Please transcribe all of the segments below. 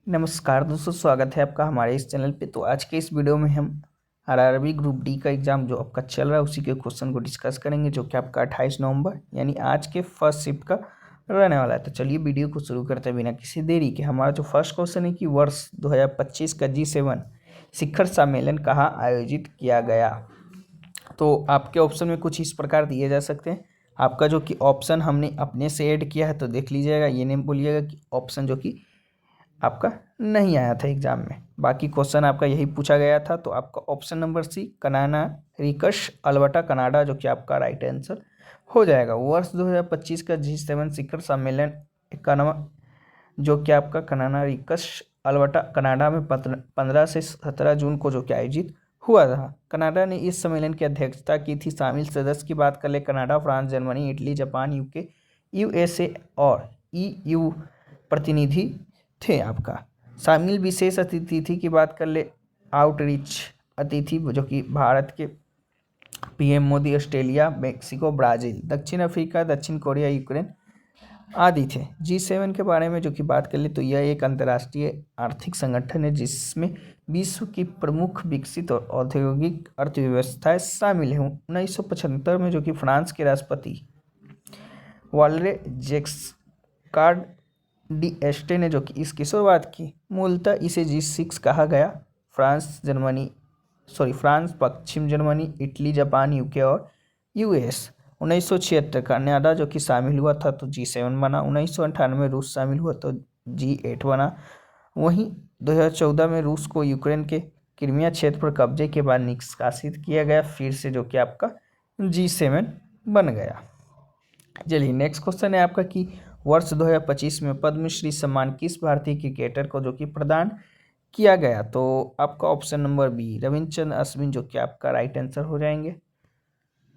नमस्कार दोस्तों, स्वागत है आपका हमारे इस चैनल पे। तो आज के इस वीडियो में हम आरआरबी ग्रुप डी का एग्ज़ाम जो आपका चल रहा है उसी के क्वेश्चन को डिस्कस करेंगे, जो कि आपका 28 नवंबर यानी आज के फर्स्ट शिफ्ट का रहने वाला है। तो चलिए वीडियो को शुरू करते हैं बिना किसी देरी के। हमारा जो फर्स्ट क्वेश्चन है कि वर्ष 2025 का G7 शिखर सम्मेलन कहाँ आयोजित किया गया। तो आपके ऑप्शन में कुछ इस प्रकार दिए जा सकते हैं। आपका जो कि ऑप्शन हमने अपने से ऐड किया है, तो देख लीजिएगा, ये नहीं बोलिएगा कि ऑप्शन जो कि आपका नहीं आया था एग्जाम में। बाकी क्वेश्चन आपका यही पूछा गया था। तो आपका ऑप्शन नंबर सी कनाना रिकश अल्बर्टा कनाडा जो कि आपका राइट आंसर हो जाएगा। वर्ष 2025 का G7 शिखर सम्मेलन इक्यानवा जो कि आपका कनाना रिकश अल्बर्टा कनाडा में 15 से 17 जून को जो कि आयोजित हुआ था। कनाडा ने इस सम्मेलन की अध्यक्षता की थी। शामिल सदस्य की बात कर ले, Canada, France, Germany, Italy, Japan, UK, USA और ईयू प्रतिनिधि थे। आपका शामिल विशेष अतिथि की बात कर ले, आउटरीच अतिथि जो कि भारत के PM Modi, Australia, Mexico, Brazil, दक्षिण अफ्रीका, दक्षिण कोरिया, यूक्रेन आदि थे। G7 के बारे में जो कि बात कर ले, तो यह एक अंतर्राष्ट्रीय आर्थिक संगठन है जिसमें विश्व की प्रमुख विकसित और औद्योगिक अर्थव्यवस्थाएं शामिल हैं। 1975 में जो कि फ्रांस के राष्ट्रपति वालरे जेक्सकार्ड डी एस्टे ने जो कि इसकी शुरुआत की। मूलतः इसे G6 कहा गया। फ्रांस, पश्चिम जर्मनी, इटली, जापान, यूके और यूएस। 1976 कनाडा जो कि शामिल हुआ था तो G7 बना। 1998 रूस शामिल हुआ तो G8 बना। वहीं 2014 में रूस को यूक्रेन के क्रीमिया क्षेत्र पर कब्जे के बाद निष्कासित किया गया, फिर से जो कि आपका G7 बन गया। चलिए नेक्स्ट क्वेश्चन है आपका कि वर्ष 2025 में पद्मश्री सम्मान किस भारतीय क्रिकेटर को जो कि प्रदान किया गया। तो आपका option number B Ravichandran Ashwin जो कि आपका राइट आंसर हो जाएंगे।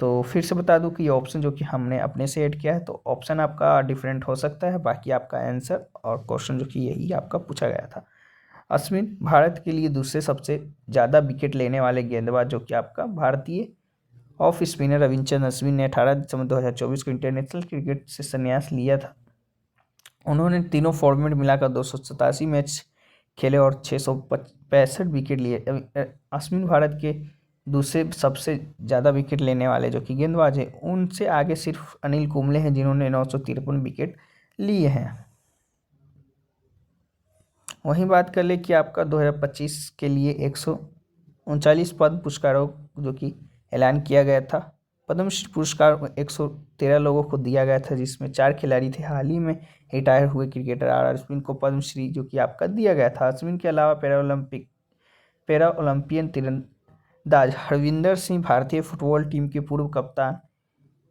तो फिर से बता दूं कि ये ऑप्शन जो कि हमने अपने से ऐड किया है, तो ऑप्शन आपका डिफरेंट हो सकता है, बाकी आपका आंसर और क्वेश्चन जो कि यही आपका पूछा गया था। अश्विन भारत के लिए दूसरे सबसे ज़्यादा विकेट लेने वाले गेंदबाज जो कि आपका भारतीय ऑफ स्पिनर रविचंद्रन अश्विन ने 18 दिसंबर 2024 को इंटरनेशनल क्रिकेट से संन्यास लिया था। उन्होंने तीनों फॉर्मेट मिलाकर 287 मैच खेले और 665 विकेट लिए। अश्विन भारत के दूसरे सबसे ज़्यादा विकेट लेने वाले जो कि गेंदबाज हैं। उनसे आगे सिर्फ अनिल कुंबले हैं जिन्होंने 953 विकेट लिए हैं। वहीं बात कर ले कि आपका 2025 के लिए 139 पद्म पुरस्कारों जो कि ऐलान किया गया था। पद्मश्री पुरस्कार 113 लोगों को दिया गया था, जिसमें 4 खिलाड़ी थे। हाल ही में रिटायर हुए क्रिकेटर आर अश्विन को पद्मश्री जो कि आपका दिया गया था। अश्विन के अलावा पैरा ओलंपियन तीरंदाज हरविंदर सिंह, भारतीय फुटबॉल टीम के पूर्व कप्तान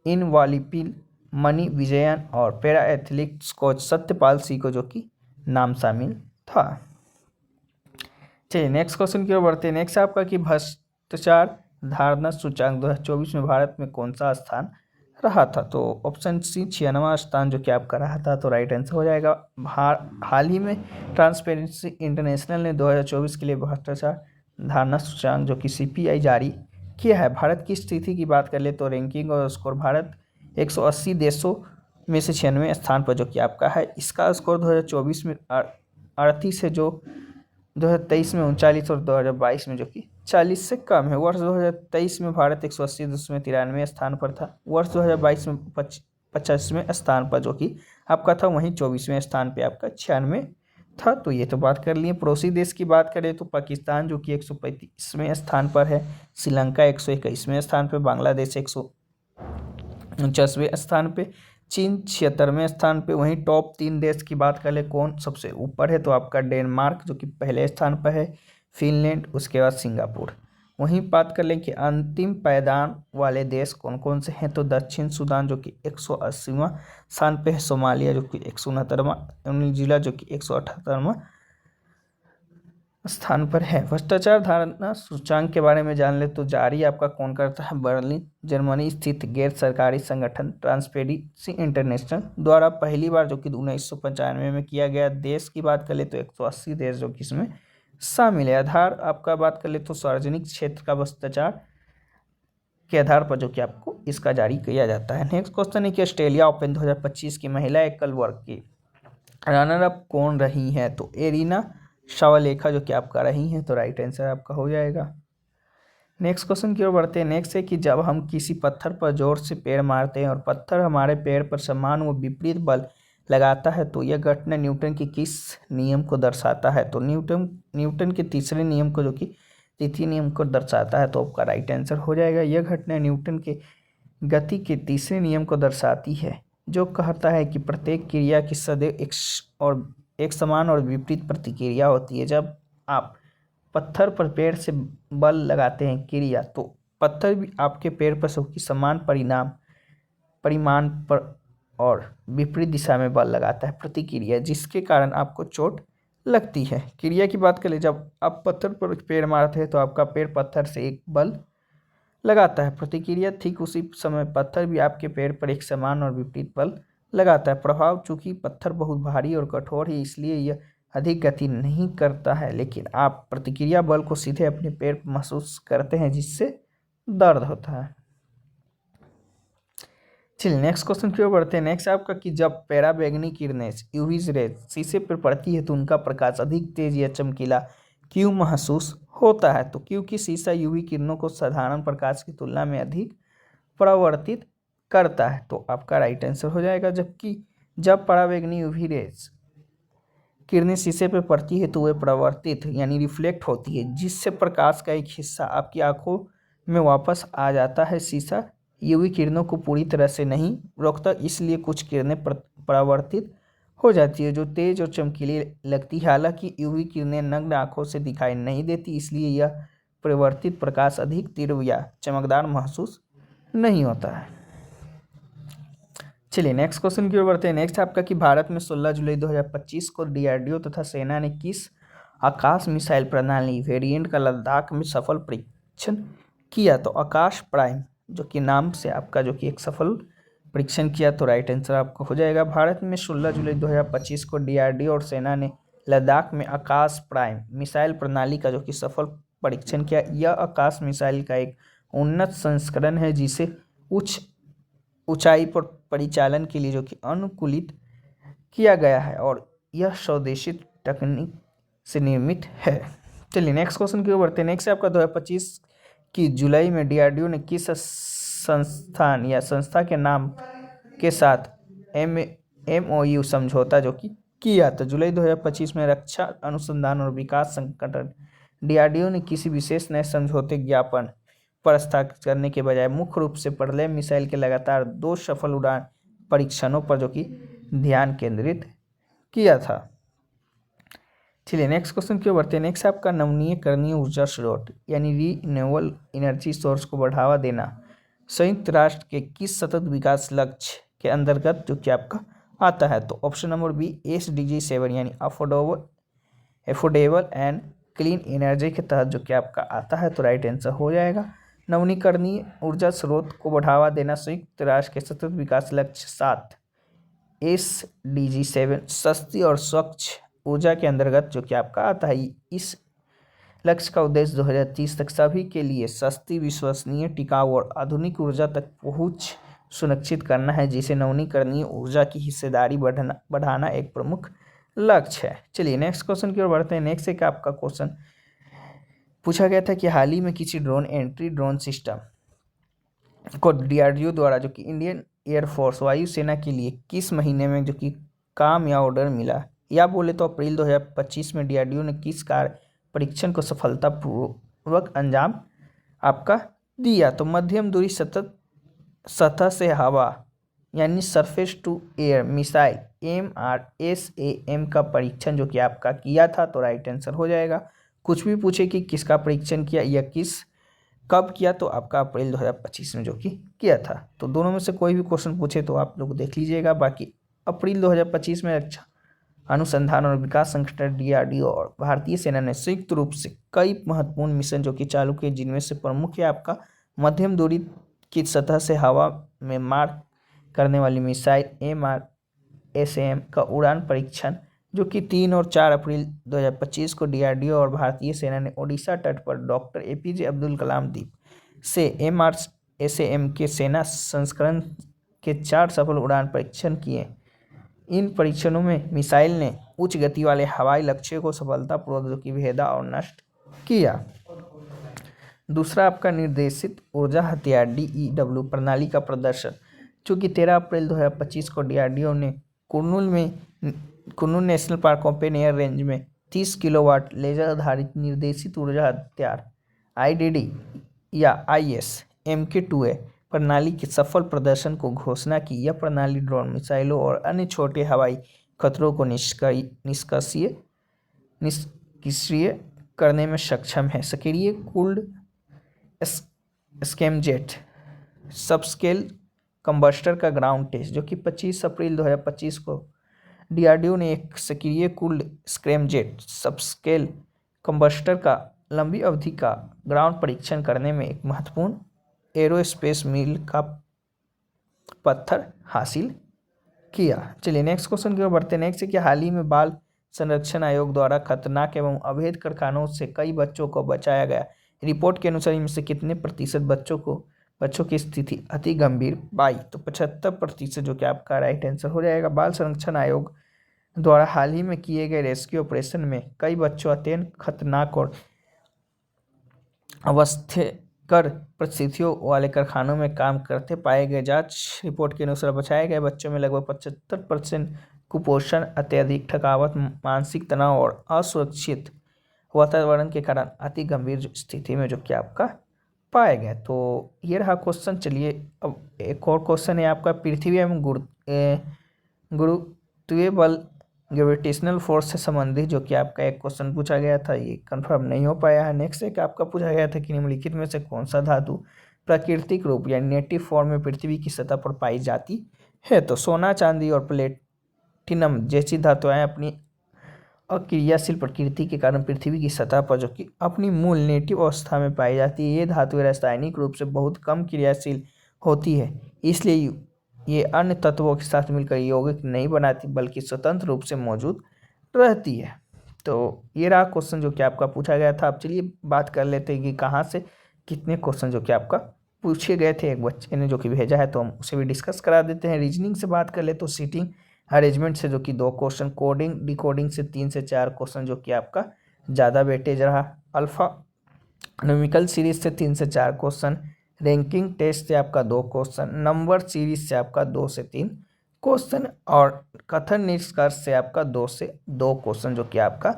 इनवालिपिल मणि विजयन और para athletics coach Satyapal Singh को जो कि नाम शामिल था। चलिए नेक्स्ट क्वेश्चन की ओर बढ़ते हैं। नेक्स्ट आपका कि भ्रष्टाचार धारणा सूचांक 2024 में भारत में कौन सा स्थान रहा था। तो ऑप्शन सी 96वां स्थान जो कि आपका रहा था, तो राइट आंसर हो जाएगा। हाल ही में ट्रांसपेरेंसी इंटरनेशनल ने 2024 के लिए भ्रष्टाचार धारणा सूचांक जो कि CPI जारी किया है। भारत की स्थिति की बात कर ले तो रैंकिंग और स्कोर भारत 180 देशों में से 96वें स्थान पर जो कि आपका है। इसका स्कोर 2024 में 38 है, जो 2023 में 39 और 2022 में जो कि 40 से कम है। वर्ष 2023 में भारत 180.93 स्थान पर था। वर्ष 2022 में 50वें स्थान पर जो कि आपका था। वहीं 24वें स्थान पे आपका 96 था। तो ये तो बात कर लिए। पड़ोसी देश की बात करें तो पाकिस्तान जो कि 135वें स्थान पर है, श्रीलंका 121वें स्थान पर, बांग्लादेश 149वें स्थान पे, चीन 76वें स्थान पे। वहीं टॉप 3 देश की बात कर ले कौन सबसे ऊपर है, तो आपका डेनमार्क जो कि पहले स्थान पर है, फिनलैंड, उसके बाद सिंगापुर। वहीं बात कर लें कि अंतिम पायदान वाले देश कौन कौन से हैं, तो दक्षिण सूडान जो कि 180वां स्थान पे है, सोमालिया जो कि 169वां, न्यूजीलैंड जो कि 178वां स्थान पर है। भ्रष्टाचार धारणा सूचांक के बारे में जान ले तो जारी आपका कौन करता है, बर्लिन जर्मनी स्थित गैर सरकारी संगठन ट्रांसपेरेंसी इंटरनेशनल द्वारा पहली बार जो कि 1995 में किया गया। देश की बात कर ले तो 180 देश जो कि इसमें शामिल है। आधार आपका बात कर ले तो सार्वजनिक क्षेत्र का भ्रष्टाचार के आधार पर जो कि आपको इसका जारी किया जाता है। नेक्स्ट क्वेश्चन है कि ऑस्ट्रेलिया ओपन 2025 की महिला एकल वर्ग की रनर अप कौन रही है, तो एरिना शवलेखा जो कि आपका रही हैं, तो राइट आंसर आपका हो जाएगा। नेक्स्ट क्वेश्चन की ओर बढ़ते हैं। नेक्स्ट है कि जब हम किसी पत्थर पर जोर से पैर मारते हैं और पत्थर हमारे पैर पर समान व विपरीत बल लगाता है तो यह घटना न्यूटन के किस नियम को दर्शाता है? तो न्यूटन के तीसरे नियम को, जो कि तृतीय नियम को दर्शाता है, तो आपका राइट आंसर हो जाएगा। यह घटना न्यूटन के गति के तीसरे नियम को दर्शाती है, जो कहता है कि प्रत्येक क्रिया की सदैव एक समान और विपरीत प्रतिक्रिया होती है। जब आप पत्थर पर पैर से बल लगाते हैं क्रिया, तो पत्थर भी आपके पैर पर सबकी समान परिमाण पर और विपरीत दिशा में बल लगाता है प्रतिक्रिया, जिसके कारण आपको चोट लगती है। क्रिया की बात करें, जब आप पत्थर पर पैर मारते हैं तो आपका पैर पत्थर से एक बल लगाता है प्रतिक्रिया, ठीक उसी समय पत्थर भी आपके पैर पर एक समान और विपरीत बल लगाता है। प्रभाव, चूंकि पत्थर बहुत भारी और कठोर है इसलिए यह अधिक गति नहीं करता है, लेकिन आप प्रतिक्रिया बल को सीधे अपने पैर पर महसूस करते हैं, जिससे दर्द होता है। चलिए नेक्स्ट क्वेश्चन की ओर बढ़ते हैं। नेक्स्ट आपका कि जब पराबैंगनी किरणें यूवी रेज शीशे पर पड़ती है तो उनका प्रकाश अधिक तेज या चमकीला क्यों महसूस होता है? तो क्योंकि शीशा यूवी किरणों को साधारण प्रकाश की तुलना में अधिक परावर्तित करता है, तो आपका राइट आंसर हो जाएगा। जबकि जब पराबैंगनी यूवी रेज किरणें शीशे पर पड़ती है तो वे परावर्तित यानी रिफ्लेक्ट होती है, जिससे प्रकाश का एक हिस्सा आपकी आंखों में वापस आ जाता है। शीशा यूवी किरणों को पूरी तरह से नहीं रोकता, इसलिए कुछ किरणें परावर्तित हो जाती है जो तेज और चमकीली लगती है। हालांकि यूवी किरणें नग्न आंखों से दिखाई नहीं देती, इसलिए यह परिवर्तित प्रकाश अधिक तीव्र या चमकदार महसूस नहीं होता है। चलिए नेक्स्ट क्वेश्चन की ओर बढ़ते हैं। नेक्स्ट आपका कि भारत में 16 जुलाई 2025 को डीआरडीओ तथा सेना ने किस आकाश मिसाइल प्रणाली वेरिएंट का लद्दाख में सफल परीक्षण किया? तो आकाश प्राइम, जो कि नाम से आपका जो कि एक सफल परीक्षण किया, तो राइट आंसर आपका हो जाएगा। भारत में 16 जुलाई 2025 को डीआरडीओ और सेना ने लद्दाख में आकाश प्राइम मिसाइल प्रणाली का जो कि सफल परीक्षण किया। यह आकाश मिसाइल का एक उन्नत संस्करण है जिसे उच्च ऊंचाई पर परिचालन के लिए जो कि अनुकूलित किया गया है और यह स्वदेशी तकनीक से निर्मित है। चलिए नेक्स्ट क्वेश्चन की ओर बढ़ते हैं। नेक्स्ट आपका 2025 की जुलाई में डीआरडीओ ने किस संस्थान या संस्था के नाम के साथ MOU समझौता जो कि किया? तो जुलाई 2025 में रक्षा अनुसंधान और विकास संगठन डीआरडीओ ने किसी विशेष नए समझौते ज्ञापन पर हस्ताक्षर करने के बजाय मुख्य रूप से प्रलय मिसाइल के लगातार 2 सफल उड़ान परीक्षणों पर जो कि ध्यान केंद्रित किया था। चलिए नेक्स्ट क्वेश्चन की ओर बढ़ते हैं। नेक्स्ट आपका नवीकरणीय ऊर्जा स्रोत यानी रीन्यूएबल एनर्जी सोर्स को बढ़ावा देना संयुक्त राष्ट्र के किस सतत विकास लक्ष्य के अंतर्गत जो कि आपका आता है? तो ऑप्शन नंबर बी SDG 7 यानी अफोर्डेबल एंड क्लीन एनर्जी के तहत जो कि आपका आता है, तो राइट आंसर हो जाएगा। नवीकरणीय ऊर्जा स्रोत को बढ़ावा देना संयुक्त राष्ट्र के सतत विकास लक्ष्य 7 SDG 7 सस्ती और स्वच्छ ऊर्जा के अंतर्गत जो कि आपका आता है। इस लक्ष्य का उद्देश्य 2030 तक सभी के लिए सस्ती, विश्वसनीय, टिकाऊ और आधुनिक ऊर्जा तक पहुंच सुनिश्चित करना है, जिसे नवीकरणीय ऊर्जा की हिस्सेदारी बढ़ाना एक प्रमुख लक्ष्य है। चलिए नेक्स्ट क्वेश्चन की ओर बढ़ते हैं। नेक्स्ट एक आपका क्वेश्चन पूछा गया था कि हाल ही में किसी ड्रोन सिस्टम को डीआरडीओ द्वारा जो कि इंडियन एयरफोर्स वायुसेना के लिए किस महीने में जो कि काम या ऑर्डर मिला, या बोले तो अप्रैल 2025 में डीआरडीओ ने किस कार्य परीक्षण को सफलतापूर्वक अंजाम आपका दिया? तो मध्यम दूरी सतह से हवा यानी surface to air missile MRSAM का परीक्षण जो कि आपका किया था, तो राइट आंसर हो जाएगा। कुछ भी पूछे कि किसका परीक्षण किया या कब किया, तो आपका अप्रैल 2025 में जो कि किया था। तो दोनों में से कोई भी क्वेश्चन पूछे तो आप लोग देख लीजिएगा। बाकी अप्रैल 2025 में रक्षा अनुसंधान और विकास संगठन डीआरडीओ और भारतीय सेना ने संयुक्त रूप से कई महत्वपूर्ण मिशन जो कि चालू किए, जिनमें से प्रमुख है आपका मध्यम दूरी की सतह से हवा में मार करने वाली मिसाइल MRSAM का उड़ान परीक्षण, जो कि 3 और 4 अप्रैल 2025 को डीआरडीओ और भारतीय सेना ने ओडिशा तट पर डॉक्टर APJ अब्दुल कलाम द्वीप से MRSAM के सेना संस्करण के 4 सफल उड़ान परीक्षण किए। इन परीक्षणों में मिसाइल ने उच्च गति वाले हवाई लक्ष्य को सफलतापूर्वक जो कि भेदा और नष्ट किया। दूसरा आपका निर्देशित ऊर्जा हथियार DEW प्रणाली का प्रदर्शन, जो कि 13 अप्रैल 2025 को DRDO ने Kurnool national park open air range में 30 किलोवाट लेजर आधारित निर्देशित ऊर्जा हथियार IDD या IS MK2A प्रणाली के सफल प्रदर्शन को घोषणा की। यह प्रणाली ड्रोन, मिसाइलों और अन्य छोटे हवाई खतरों को निष्क्रिय करने में सक्षम है। सक्रिय कूल्ड स्कैमजेट सबस्केल कंबस्टर का ग्राउंड टेस्ट, जो कि 25 अप्रैल 2025 को DRDO ने एक सक्रिय कूल्ड स्क्रैमजेट सबस्केल कंबस्टर का लंबी अवधि का ग्राउंड परीक्षण करने में एक महत्वपूर्ण एरोस्पेस मील का पत्थर हासिल किया। चलिए नेक्स्ट क्वेश्चन की ओर बढ़ते हैं। नेक्स्ट है कि हाल ही में बाल संरक्षण आयोग द्वारा खतरनाक एवं अवैध कारखानों से कई बच्चों को बचाया गया। रिपोर्ट के अनुसार इनमें से कितने प्रतिशत बच्चों की स्थिति अति गंभीर पाई? तो 75% जो कि आपका राइट आंसर हो जाएगा। बाल संरक्षण आयोग द्वारा हाल ही में किए गए रेस्क्यू ऑपरेशन में कई बच्चों अत्यंत खतरनाक और अवस्थकर परिस्थितियों वाले कारखानों में काम करते पाए गए। जांच रिपोर्ट के अनुसार बचाए गए बच्चों में लगभग 75% कुपोषण, अत्यधिक थकावट, मानसिक तनाव और असुरक्षित वातावरण के कारण अति गंभीर स्थिति में जो कि आपका पाए गए। तो ये रहा क्वेश्चन। चलिए अब एक और क्वेश्चन है आपका, पृथ्वी एवं गुरुत्वीय बल ग्रेविटेशनल फोर्स से संबंधित जो कि आपका एक क्वेश्चन पूछा गया था, ये कंफर्म नहीं हो पाया है। नेक्स्ट एक आपका पूछा गया था कि निम्नलिखित में से कौन सा धातु प्राकृतिक रूप या नेटिव फॉर्म में पृथ्वी की सतह पर पाई जाती है? तो सोना, चांदी और प्लेटिनम जैसी धातुएं अपनी अक्रियाशील प्रकृति के कारण पृथ्वी की सतह पर जो कि अपनी मूल नेटिव अवस्था में पाई जाती है। ये धातुएं रासायनिक रूप से बहुत कम क्रियाशील होती है, इसलिए ये अन्य तत्वों के साथ मिलकर यौगिक नहीं बनाती बल्कि स्वतंत्र रूप से मौजूद रहती है। तो ये रहा क्वेश्चन जो कि आपका पूछा गया था। अब चलिए बात कर लेते हैं कि कहाँ से कितने क्वेश्चन जो कि आपका पूछे गए थे। एक बच्चे ने जो कि भेजा है तो हम उसे भी डिस्कस करा देते हैं। रीजनिंग से बात कर ले तो सीटिंग अरेंजमेंट से जो कि 2 क्वेश्चन, कोडिंग डिकोडिंग से 3 से 4 क्वेश्चन जो कि आपका ज़्यादा वेटेज रहा। अल्फा न्यूमेरिकल सीरीज से 3 से 4 क्वेश्चन, रैंकिंग टेस्ट से आपका 2 क्वेश्चन, नंबर सीरीज से आपका 2 से 3 क्वेश्चन और कथन निष्कर्ष से आपका 2 से 2 क्वेश्चन जो कि आपका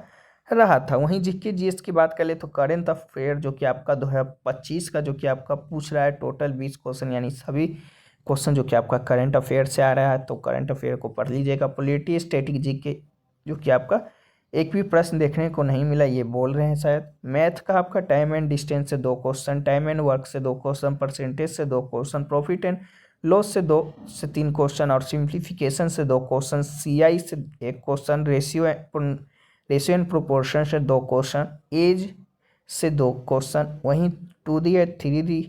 रहा था। वहीं जीके जीएस की बात कर ले तो करेंट अफेयर जो कि आपका 2025 का जो कि आपका पूछ रहा है टोटल 20 क्वेश्चन, यानी सभी क्वेश्चन जो कि आपका करंट अफेयर से आ रहा है, तो करंट अफेयर को पढ़ लीजिएगा। पॉलिटी स्टैटिक जीके जो कि आपका एक भी प्रश्न देखने को नहीं मिला, ये बोल रहे हैं शायद। मैथ का आपका टाइम एंड डिस्टेंस से 2 क्वेश्चन, टाइम एंड वर्क से 2 क्वेश्चन, परसेंटेज से 2 क्वेश्चन, प्रॉफिट एंड लॉस से 2 से 3 क्वेश्चन और सिंप्लीफिकेशन से 2 क्वेश्चन, CI से 1 क्वेश्चन, रेशियो एंड प्रोपोर्शन से 2 क्वेश्चन, एज से 2 क्वेश्चन, वहीं 2D या 3D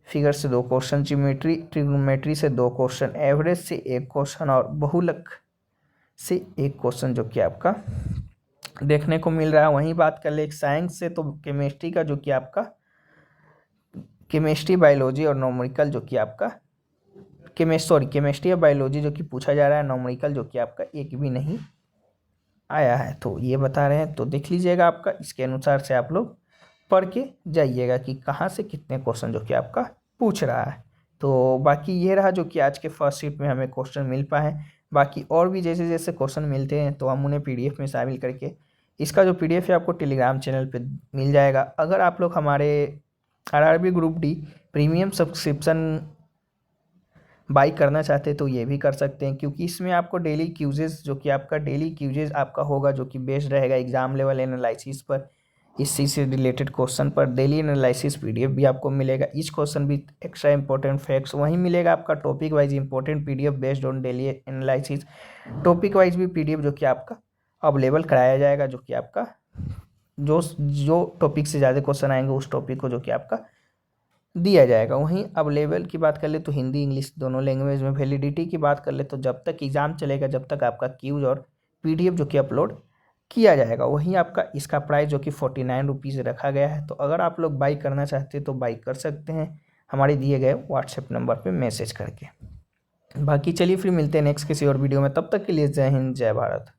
फिगर से 2 क्वेश्चन, ज्योमेट्री ट्रिग्नोमेट्री से 2 क्वेश्चन, एवरेज से 1 क्वेश्चन और बहुलक से 1 क्वेश्चन जो कि आपका देखने को मिल रहा है। वहीं बात कर ले साइंस से तो केमिस्ट्री का जो कि आपका केमिस्ट्री, बायोलॉजी और न्यूमेरिकल जो कि आपका केमिस्ट्री और बायोलॉजी जो कि पूछा जा रहा है, न्यूमेरिकल जो कि आपका एक भी नहीं आया है, तो ये बता रहे हैं। तो देख लीजिएगा आपका, इसके अनुसार से आप लोग पढ़ के जाइएगा कि कहाँ से कितने क्वेश्चन जो कि आपका पूछ रहा है। तो बाकी ये रहा जो कि आज के फर्स्ट शिफ्ट में हमें क्वेश्चन मिल पाए। बाकी और भी जैसे जैसे क्वेश्चन मिलते हैं तो हम उन्हें PDF में शामिल करके, इसका जो PDF है आपको टेलीग्राम चैनल पे मिल जाएगा। अगर आप लोग हमारे RRB group D premium subscription by करना चाहते हैं तो ये भी कर सकते हैं, क्योंकि इसमें आपको डेली क्यूजेस जो कि आपका डेली क्यूजेस आपका होगा जो कि बेस्ड रहेगा एग्जाम लेवल एनालिसिस पर, इसी से रिलेटेड क्वेश्चन पर डेली एनालिसिस PDF भी आपको मिलेगा। इस क्वेश्चन भी एक्स्ट्रा इंपॉर्टेंट फैक्ट्स वहीं मिलेगा आपका। Topic wise important PDF based on daily analysis, topic wise भी PDF जो कि आपका अवेलेबल कराया जाएगा, जो कि आपका जो टॉपिक से ज़्यादा क्वेश्चन आएंगे उस टॉपिक को जो कि आपका दिया जाएगा। वहीं अवेलेबल की बात कर ले तो हिंदी इंग्लिश दोनों लैंग्वेज में। वैलिडिटी की बात कर ले तो जब तक एग्ज़ाम चलेगा जब तक आपका क्यूज और PDF जो कि अपलोड किया जाएगा। वहीं आपका इसका प्राइस जो कि 49 रुपीज़ रखा गया है। तो अगर आप लोग बाई करना चाहते हैं तो बाई कर सकते हैं हमारे दिए गए व्हाट्सएप नंबर पे मैसेज करके। बाकी चलिए फिर मिलते हैं नेक्स्ट किसी और वीडियो में, तब तक के लिए जय हिंद जय भारत।